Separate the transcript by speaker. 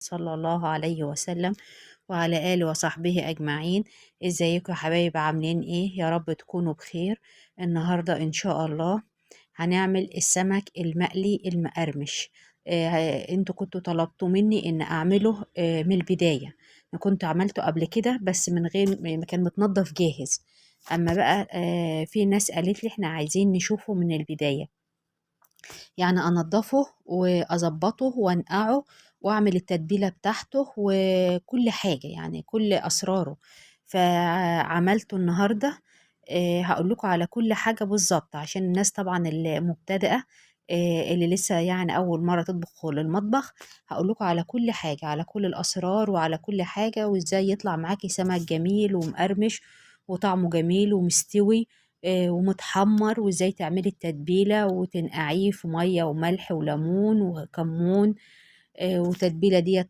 Speaker 1: صلى الله عليه وسلم وعلى آله وصحبه أجمعين. ازيكم يا حبايب؟ عاملين ايه؟ يا رب تكونوا بخير. النهاردة إن شاء الله هنعمل السمك المقلي المقرمش. انتوا كنتوا طلبتوا مني ان اعمله من البداية. انا كنت عملته قبل كده بس من غير ما كان متنضف جاهز. اما بقى في ناس قالت لي احنا عايزين نشوفه من البداية، يعني انضفه واظبطه وانقعه واعمل التتبيله بتاعته وكل حاجه، يعني كل اسراره. فعملته النهارده. هقول لكم على كل حاجه بالظبط عشان الناس طبعا المبتدئه، اللي لسه يعني اول مره تطبخ للمطبخ. هقول لكم على كل حاجه، على كل الاسرار وعلى كل حاجه، وازاي يطلع معاكي سمك جميل ومقرمش وطعمه جميل ومستوي ومتحمر، وازاي تعملي التتبيلة وتنقعيه في مية وملح وليمون وكمون. وتتبيلة ديت